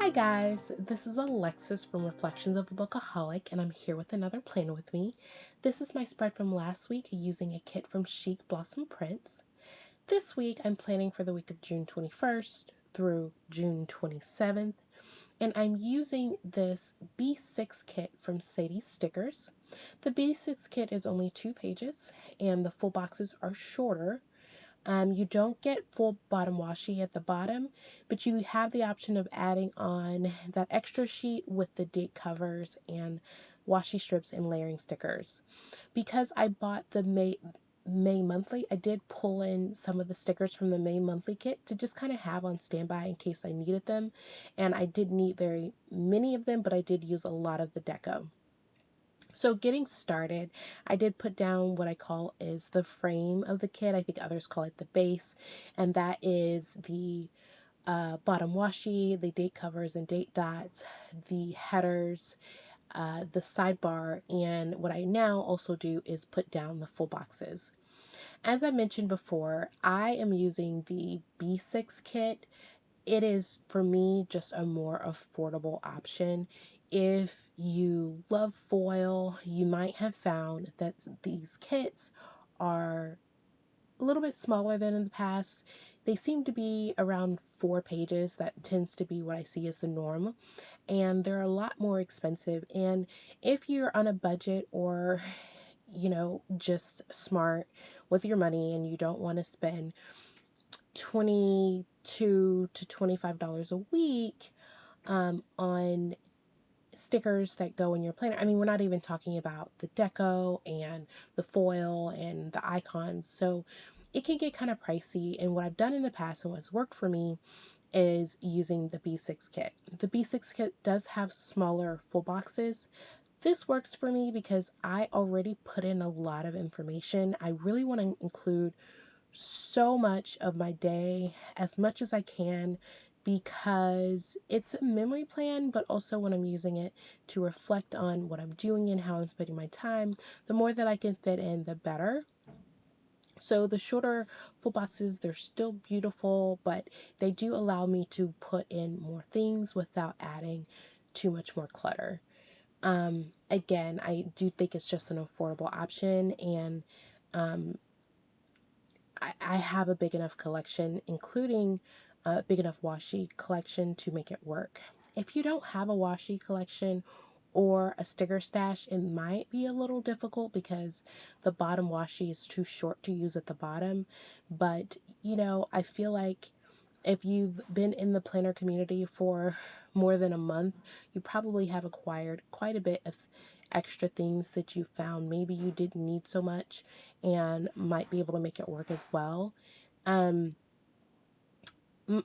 Hi guys, this is Alexis from Reflections of a Bookaholic, and I'm here with another plan with me. This is my spread from last week using a kit from Chic Blossom Prints. This week I'm planning for the week of June 21st through June 27th, and I'm using this B6 kit from Sadies Stickers. The B6 kit is only 2 pages, and the full boxes are shorter. You don't get full bottom washi at the bottom, but you have the option of adding on that extra sheet with the date covers and washi strips and layering stickers. Because I bought the May monthly, I did pull in some of the stickers from the May monthly kit to just kind of have on standby in case I needed them. And I did need very many of them, but I did use a lot of the deco. So getting started, I did put down what I call is the frame of the kit. I think others call it the base, and that is the bottom washi, the date covers and date dots, the headers, the sidebar, and what I now also do is put down the full boxes. As I mentioned before, I am using the B6 kit. It is, for me, just a more affordable option. If you love foil, you might have found that these kits are a little bit smaller than in the past. They seem to be around 4 pages. That tends to be what I see as the norm. And they're a lot more expensive. And if you're on a budget or, just smart with your money and you don't want to spend $22 to $25 a week on stickers that go in your planner. I mean, we're not even talking about the deco and the foil and the icons. So it can get kind of pricey. And what I've done in the past and what's worked for me is using the B6 kit. The B6 kit does have smaller full boxes. This works for me because I already put in a lot of information. I really want to include so much of my day, as much as I can, because it's a memory plan, but also when I'm using it to reflect on what I'm doing and how I'm spending my time, the more that I can fit in, the better. So the shorter full boxes, they're still beautiful, but they do allow me to put in more things without adding too much more clutter. Again, I do think it's just an affordable option, and I have a big enough collection, including a big enough washi collection to make it work. If you don't have a washi collection or a sticker stash, it might be a little difficult because the bottom washi is too short to use at the bottom. But, I feel like if you've been in the planner community for more than a month, you probably have acquired quite a bit of extra things that you found maybe you didn't need so much and might be able to make it work as well.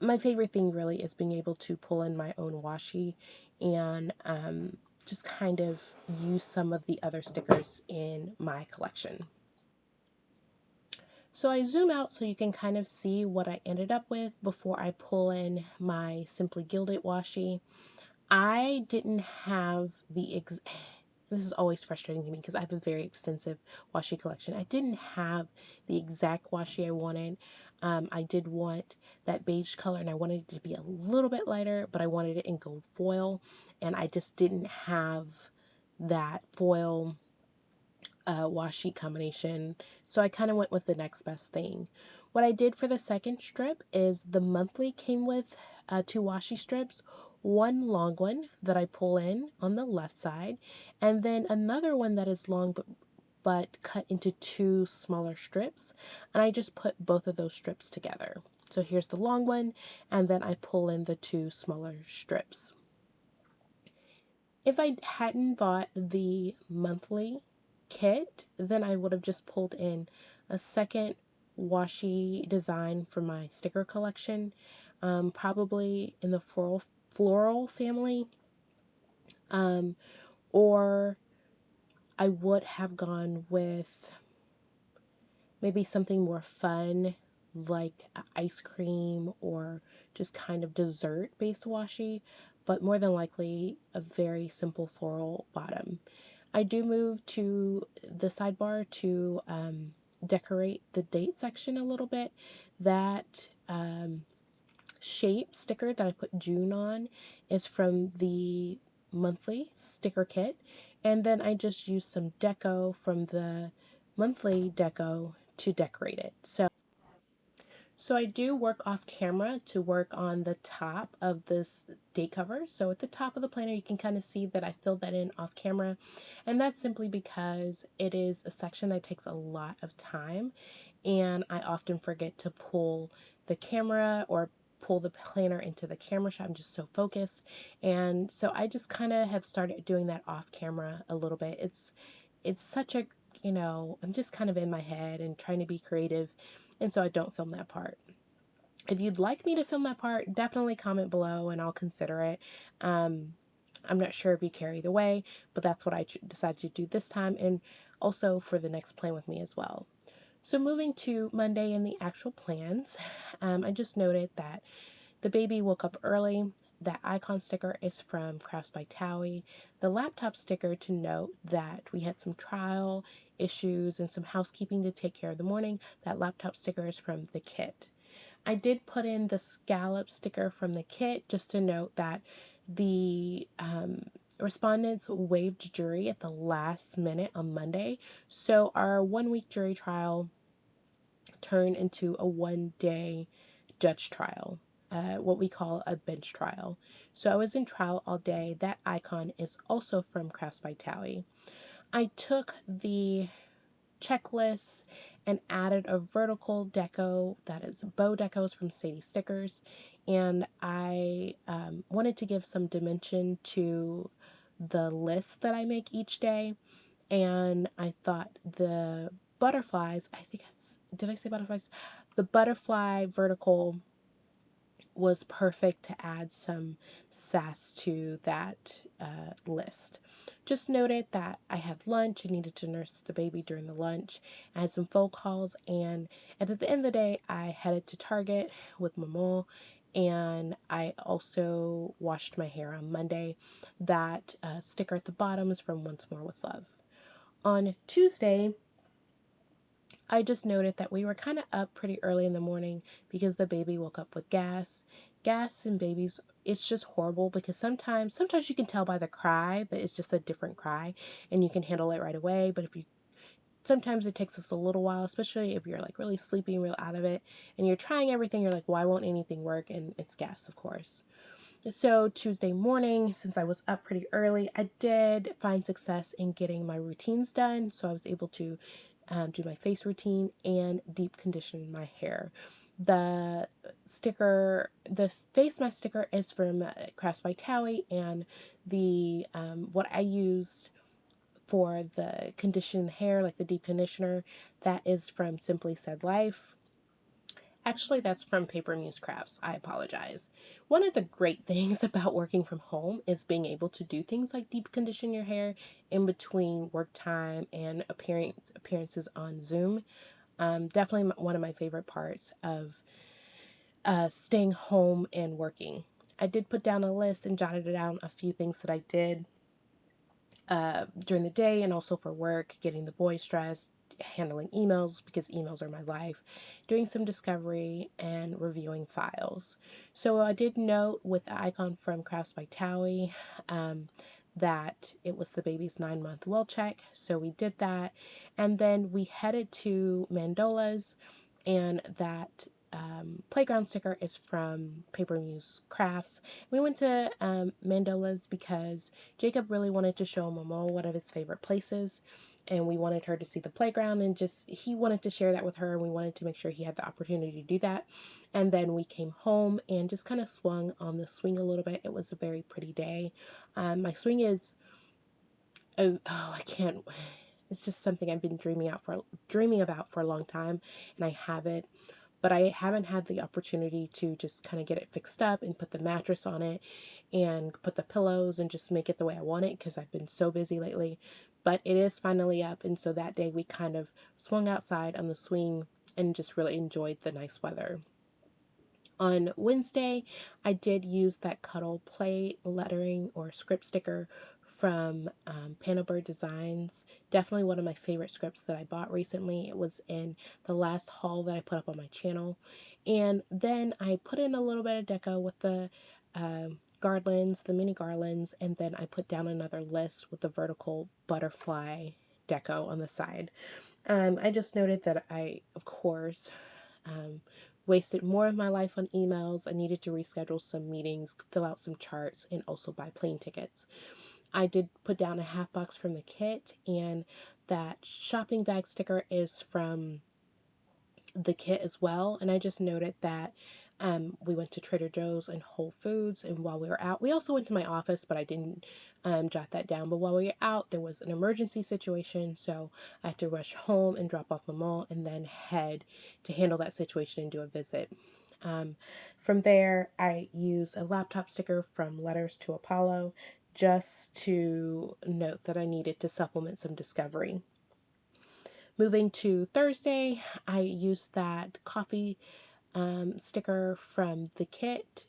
My favorite thing really is being able to pull in my own washi and just kind of use some of the other stickers in my collection. So I zoom out so you can kind of see what I ended up with before I pull in my Simply Gilded washi. I didn't have this is always frustrating to me because I have a very extensive washi collection. I didn't have the exact washi I wanted. I did want that beige color and I wanted it to be a little bit lighter, but I wanted it in gold foil, and I just didn't have that foil washi combination, so I kind of went with the next best thing. What I did for the second strip is the monthly came with 2 washi strips, one long one that I pull in on the left side, and then another one that is long but cut into 2 smaller strips, and I just put both of those strips together. So here's the long one, and then I pull in the 2 smaller strips. If I hadn't bought the monthly kit, then I would have just pulled in a second washi design for my sticker collection, probably in the floral family, or I would have gone with maybe something more fun like ice cream or just kind of dessert based washi, but more than likely a very simple floral bottom. I do move to the sidebar to decorate the date section a little bit. That shape sticker that I put June on is from the monthly sticker kit. And then I just used some deco from the monthly deco to decorate it. So I do work off camera to work on the top of this date cover. So at the top of the planner, you can kind of see that I filled that in off camera. And that's simply because it is a section that takes a lot of time. And I often forget to pull the camera or pull the planner into the camera shot. I'm just so focused. And so I just kind of have started doing that off camera a little bit. It's such a, I'm just kind of in my head and trying to be creative. And so I don't film that part. If you'd like me to film that part, definitely comment below and I'll consider it. I'm not sure if you care either way, but that's what I decided to do this time, and also for the next plan with me as well. So moving to Monday and the actual plans, I just noted that the baby woke up early. That icon sticker is from Crafts by Towie. The laptop sticker, to note that we had some trial issues and some housekeeping to take care of the morning. That laptop sticker is from the kit. I did put in the scallop sticker from the kit just to note that the respondents waived jury at the last minute on Monday. So our 1 week jury trial turned into a 1 day judge trial, what we call a bench trial. So I was in trial all day. That icon is also from Crafts by Towie. I took the checklist and added a vertical deco that is bow decos from Sadies Stickers, and I wanted to give some dimension to the list that I make each day. And I thought the butterflies, did I say butterflies? The butterfly vertical was perfect to add some sass to that list. Just noted that I had lunch and needed to nurse the baby during the lunch. I had some phone calls, and at the end of the day, I headed to Target with Momo, and I also washed my hair on Monday. That sticker at the bottom is from Once More with Love. On Tuesday, I just noted that we were kind of up pretty early in the morning because the baby woke up with gas. Gas in babies, it's just horrible because sometimes you can tell by the cry that it's just a different cry and you can handle it right away. But sometimes it takes us a little while, especially if you're like really sleepy and real out of it and you're trying everything, you're like, why won't anything work? And it's gas, of course. So Tuesday morning, since I was up pretty early, I did find success in getting my routines done. So I was able to do my face routine and deep condition my hair. The face mask sticker is from Crafts by Towie, and the what I used for the conditioned hair, like the deep conditioner, that is from Simply Said Life. Actually, that's from Paper Muse Crafts. I apologize. One of the great things about working from home is being able to do things like deep condition your hair in between work time and appearances on Zoom. Definitely one of my favorite parts of staying home and working. I did put down a list and jotted down a few things that I did during the day and also for work, getting the boys dressed, handling emails because emails are my life, doing some discovery, and reviewing files. So I did note with the icon from Crafts by Towie that it was the baby's 9-month well check. So we did that. And then we headed to Mandola's, and that playground sticker is from Paper Muse Crafts. We went to Mandola's because Jacob really wanted to show Momo one of his favorite places, and we wanted her to see the playground, and just he wanted to share that with her, and we wanted to make sure he had the opportunity to do that. And then we came home and just kind of swung on the swing a little bit. It was a very pretty day. My swing is I can't. It's just something I've been dreaming about for a long time, and I haven't. But I haven't had the opportunity to just kind of get it fixed up and put the mattress on it and put the pillows and just make it the way I want it because I've been so busy lately. But it is finally up, and so that day we kind of swung outside on the swing and just really enjoyed the nice weather. On Wednesday, I did use that Cuddle Play lettering or script sticker from Panda Designs. Definitely one of my favorite scripts that I bought recently. It was in the last haul that I put up on my channel. And then I put in a little bit of deco with the garlands, the mini garlands, and then I put down another list with the vertical butterfly deco on the side. I just noted that I, of course, wasted more of my life on emails. I needed to reschedule some meetings, fill out some charts, and also buy plane tickets. I did put down a half box from the kit, and that shopping bag sticker is from the kit as well. And I just noted that we went to Trader Joe's and Whole Foods, and while we were out, we also went to my office, but I didn't jot that down. But while we were out, there was an emergency situation, so I had to rush home and drop off my mom and then head to handle that situation and do a visit. From there, I used a laptop sticker from Letters to Apollo just to note that I needed to supplement some discovery. Moving to Thursday, I used that coffee sticker from the kit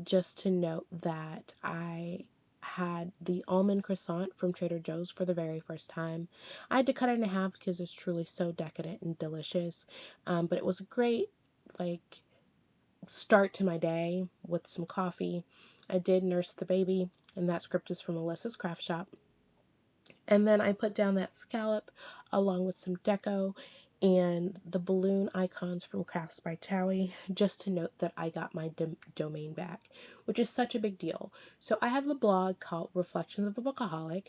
just to note that I had the almond croissant from Trader Joe's for the very first time. I had to cut it in half because it's truly so decadent and delicious. But it was a great, like, start to my day with some coffee. I did nurse the baby, and that script is from Alyssa's Craft Shop. And then I put down that scallop along with some deco and the balloon icons from Crafts by Towie, just to note that I got my domain back, which is such a big deal. So I have a blog called Reflections of a Bookaholic,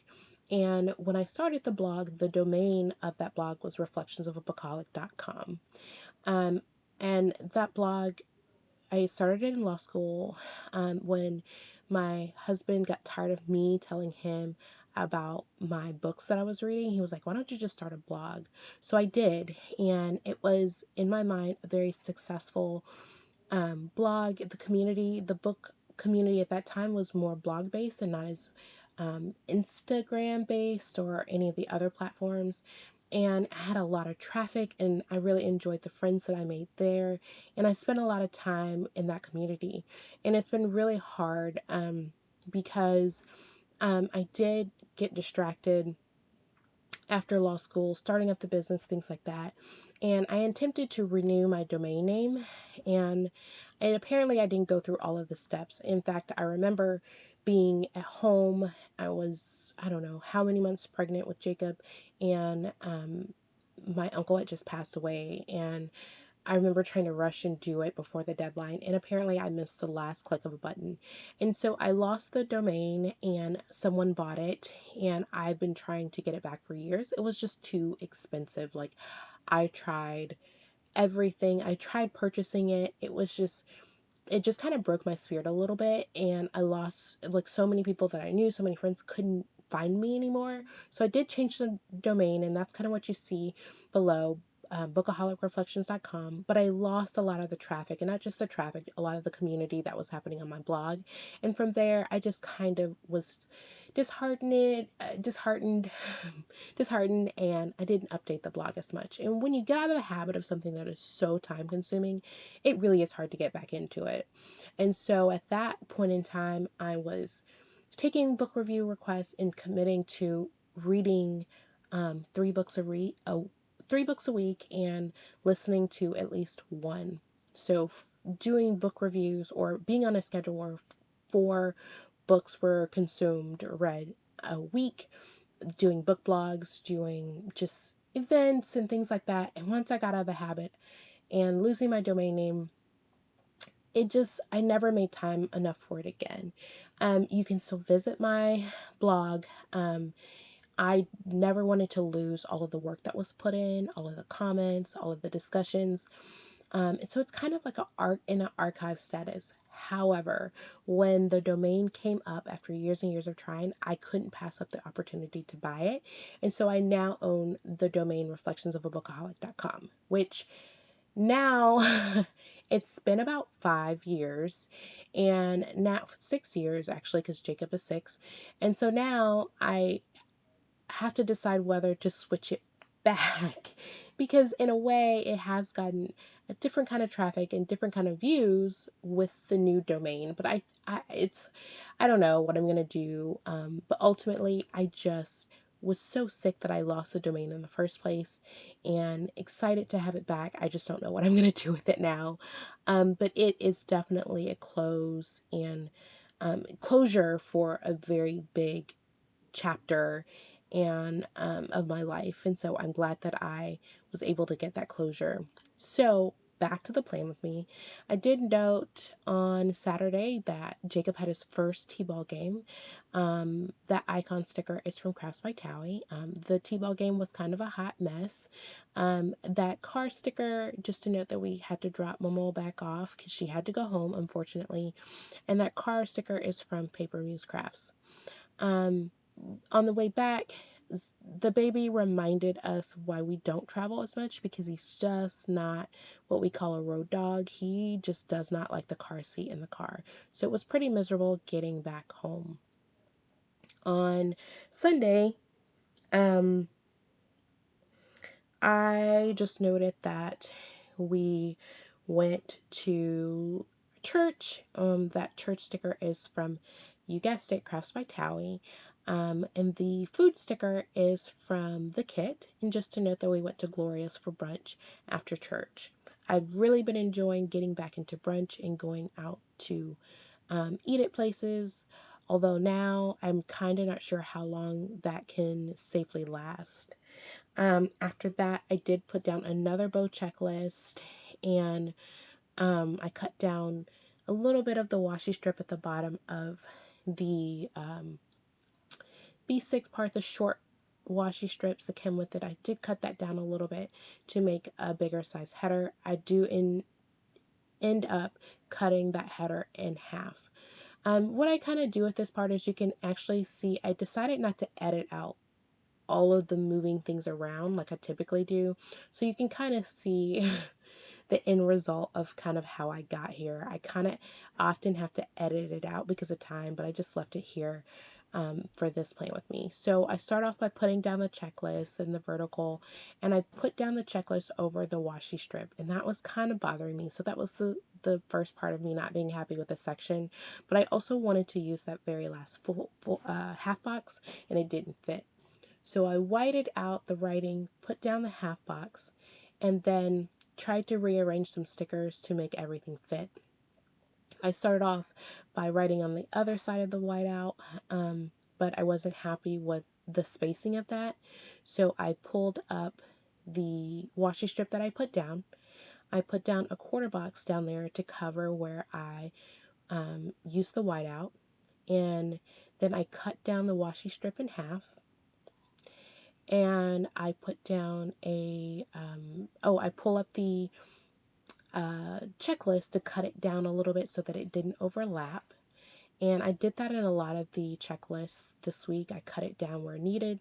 and when I started the blog, the domain of that blog was reflectionsofabookaholic.com. And that blog, I started it in law school when my husband got tired of me telling him about my books that I was reading. He was like, why don't you just start a blog? So I did, and it was, in my mind, a very successful blog. The book community at that time was more blog based and not as Instagram based or any of the other platforms. And I had a lot of traffic, and I really enjoyed the friends that I made there. And I spent a lot of time in that community. And it's been really hard because I did get distracted after law school, starting up the business, things like that. And I attempted to renew my domain name, and apparently I didn't go through all of the steps. In fact, I remember being at home. I was, I don't know how many months pregnant with Jacob, and my uncle had just passed away, and I remember trying to rush and do it before the deadline, and apparently I missed the last click of a button. And so I lost the domain, and someone bought it, and I've been trying to get it back for years. It was just too expensive. Like, I tried everything. I tried purchasing it. It just kind of broke my spirit a little bit, and I lost, like, so many people that I knew, so many friends couldn't find me anymore. So I did change the domain, and that's kind of what you see below, bookaholicreflections.com. But I lost a lot of the traffic, and not just the traffic, a lot of the community that was happening on my blog. And from there, I just kind of was disheartened, disheartened, and I didn't update the blog as much. And when you get out of the habit of something that is so time consuming, it really is hard to get back into it. And so at that point in time, I was taking book review requests and committing to reading 3 books a week and listening to at least one. So doing book reviews or being on a schedule where 4 books were consumed or read a week, doing book blogs, doing just events and things like that. And once I got out of the habit and losing my domain name, I never made time enough for it again. You can still visit my blog. I never wanted to lose all of the work that was put in, all of the comments, all of the discussions. And so it's kind of like an archive status. However, when the domain came up after years and years of trying, I couldn't pass up the opportunity to buy it. And so I now own the domain reflectionsofabookaholic.com, which now it's been about 5 years, and now 6 years actually, because Jacob is 6. And so now I have to decide whether to switch it back because in a way it has gotten a different kind of traffic and different kind of views with the new domain. But I don't know what I'm gonna do. But ultimately, I just was so sick that I lost the domain in the first place, and excited to have it back. I just don't know what I'm gonna do with it now. But it is definitely a closure for a very big chapter and of my life. And so I'm glad that I was able to get that closure. So back to the plan with me. I did note on Saturday that Jacob had his first T-ball game. That icon sticker is from Crafts by Towie. The T-ball game was kind of a hot mess. That car sticker, just to note that we had to drop Momo back off because she had to go home, unfortunately. And that car sticker is from Paper Muse Crafts. On the way back, the baby reminded us why we don't travel as much, because he's just not what we call a road dog. He just does not like the car seat in the car. So it was pretty miserable getting back home. On Sunday, I just noted that we went to church. That church sticker is from, you guessed it, Crafts by Towie. And the food sticker is from the kit. And just to note that we went to Gloria's for brunch after church. I've really been enjoying getting back into brunch and going out to eat at places. Although now I'm kind of not sure how long that can safely last. After that, I did put down another bow checklist, and I cut down a little bit of the washi strip at the bottom of the B6 part, the short washi strips that came with it. I did cut that down a little bit to make a bigger size header. I do end up cutting that header in half. What I kind of do with this part is, you can actually see, I decided not to edit out all of the moving things around like I typically do. So you can kind of see the end result of kind of how I got here. I kind of often have to edit it out because of time, but I just left it here for this plan with me. So I start off by putting down the checklist and the vertical, and I put down the checklist over the washi strip, and that was kind of bothering me. So that was the first part of me not being happy with the section, but I also wanted to use that very last full half box, and it didn't fit. So I whited out the writing, put down the half box, and then tried to rearrange some stickers to make everything fit. I started off by writing on the other side of the whiteout, but I wasn't happy with the spacing of that. So I pulled up the washi strip that I put down. I put down a quarter box down there to cover where I used the whiteout. And then I cut down the washi strip in half. And I put down I pull up the checklist to cut it down a little bit so that it didn't overlap. And I did that in a lot of the checklists this week. I cut it down where needed.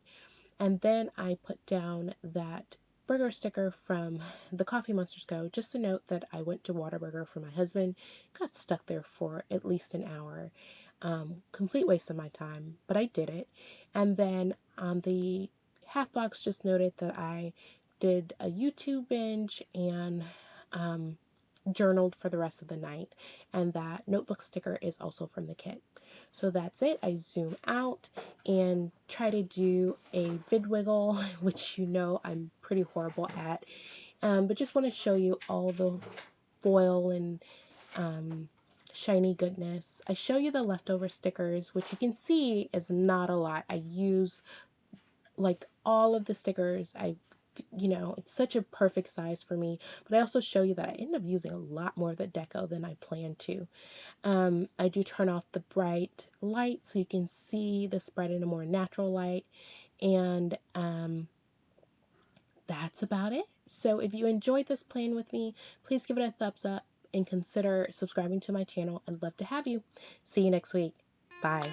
And then I put down that burger sticker from the Coffee Monsters Go, just to note that I went to Whataburger for my husband, got stuck there for at least an hour. Complete waste of my time, but I did it. And then on the half box, just noted that I did a YouTube binge and journaled for the rest of the night, and that notebook sticker is also from the kit. So that's it. I zoom out and try to do a vid wiggle, which you know I'm pretty horrible at, but just want to show you all the foil and shiny goodness. I show you the leftover stickers, which you can see is not a lot. I use like all of the stickers. It's such a perfect size for me, but I also show you that I end up using a lot more of the deco than I planned to. I do turn off the bright light so you can see the spread in a more natural light, and that's about it. So if you enjoyed this plan with me, please give it a thumbs up and consider subscribing to my channel. I'd love to have you. See you next week. Bye.